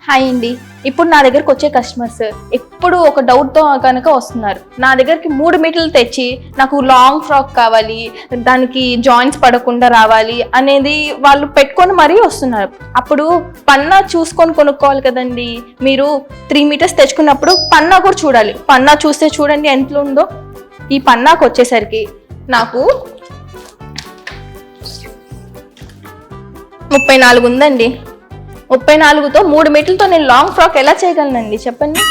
Hi అండి. ఇప్పుడు నా దగ్గరకు వచ్చే కస్టమర్స్ ఎప్పుడు ఒక డౌట్తో కనుక వస్తున్నారు. నా దగ్గరికి 3 మీటర్లు తెచ్చి నాకు లాంగ్ ఫ్రాక్ కావాలి, దానికి జాయింట్స్ పడకుండా రావాలి అనేది వాళ్ళు పెట్టుకొని మరీ వస్తున్నారు. అప్పుడు పన్నా చూసుకొని కొనుక్కోవాలి కదండి. మీరు 3 మీటర్స్ తెచ్చుకున్నప్పుడు పన్నా కూడా చూడాలి. పన్నా చూస్తే చూడండి ఎంత ఉందో. ఈ పన్నాకు వచ్చేసరికి నాకు 34 ఉందండి. 34తో 3 మీటర్లతో నేను లాంగ్ ఫ్రాక్ ఎలా చేయగలనండి చెప్పండి?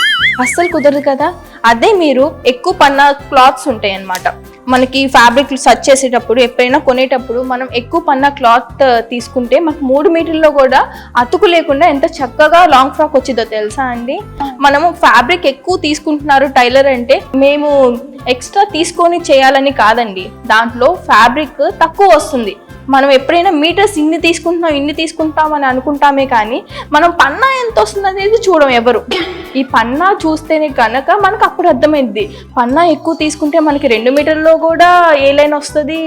అస్సలు కుదరదు కదా. అదే మీరు ఎక్కువ పన్నా క్లాత్స్ ఉంటాయి అన్నమాట. మనకి ఫ్యాబ్రిక్ సర్చ్ చేసేటప్పుడు ఎప్పుడైనా కొనేటప్పుడు మనం ఎక్కువ పన్నా క్లాత్ తీసుకుంటే మనకు 3 మీటర్లో కూడా అతుకు లేకుండా ఎంత చక్కగా లాంగ్ ఫ్రాక్ వచ్చిందో తెలుసా అండి. మనము ఫ్యాబ్రిక్ ఎక్కువ తీసుకుంటున్నారు టైలర్ అంటే మేము ఎక్స్ట్రా తీసుకొని చేయాలని కాదండి. దాంట్లో ఫ్యాబ్రిక్ తక్కువ వస్తుంది. మనం ఎప్పుడైనా మీటర్స్ ఇన్ని తీసుకుంటాం అని అనుకుంటామే కానీ మనం పన్నా ఎంత వస్తుంది అనేది చూడం ఎవరు. ఈ పన్నా చూస్తేనే కనుక మనకు అప్పుడు అర్థమైంది. పన్నా ఎక్కువ తీసుకుంటే మనకి 2 మీటర్లో కూడా ఏ లైన్ వస్తుంది,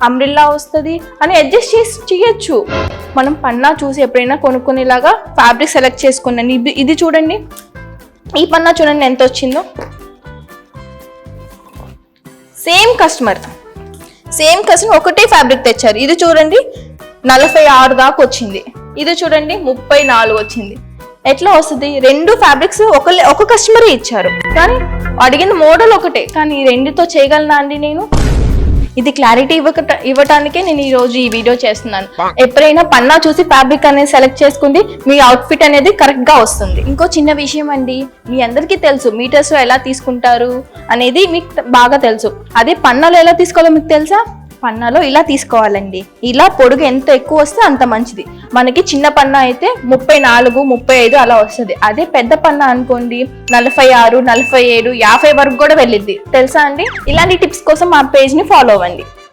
అంబ్రిల్లా వస్తుంది అని అడ్జస్ట్ చేసి చేయొచ్చు. మనం పన్నా చూసి ఎప్పుడైనా కొనుక్కునేలాగా ఫ్యాబ్రిక్ సెలెక్ట్ చేసుకున్నాను. ఇది చూడండి, ఈ పన్నా చూడండి ఎంత వచ్చిందో. సేమ్ కస్టమర్ ఒకటే ఫ్యాబ్రిక్ తెచ్చారు. ఇది చూడండి 46 దాకా వచ్చింది. ఇది చూడండి 34 వచ్చింది. ఎట్లా వస్తుంది? 2 ఫ్యాబ్రిక్స్ ఒక కస్టమరే ఇచ్చారు కానీ అడిగిన మోడల్ ఒకటే, కానీ 2తో చేయగలనా అండి నేను? ఇది క్లారిటీ ఇవ్వటానికే నేను ఈరోజు ఈ వీడియో చేస్తున్నాను. ఎప్పుడైనా పన్నా చూసి ఫ్యాబ్రిక్ అనేది సెలెక్ట్ చేసుకుంటే మీ అవుట్ఫిట్ అనేది కరెక్ట్ గా వస్తుంది. ఇంకో చిన్న విషయం అండి, మీ అందరికీ తెలుసు మీటర్స్ ఎలా తీసుకుంటారు అనేది మీకు బాగా తెలుసు. అదే పన్నాలో ఎలా తీసుకోవాలో మీకు తెలుసా? పన్నాలో ఇలా తీసుకోవాలండి. ఇలా పొడుగు ఎంత ఎక్కువ వస్తే అంత మంచిది. మనకి చిన్న పన్నా అయితే 34, 35 అలా వస్తుంది. అదే పెద్ద పన్నా అనుకోండి 46, 47, 50 వరకు కూడా వెళ్ళిద్ది తెలుసా అండి. ఇలాంటి టిప్స్ కోసం మా పేజ్ ని ఫాలో అవ్వండి.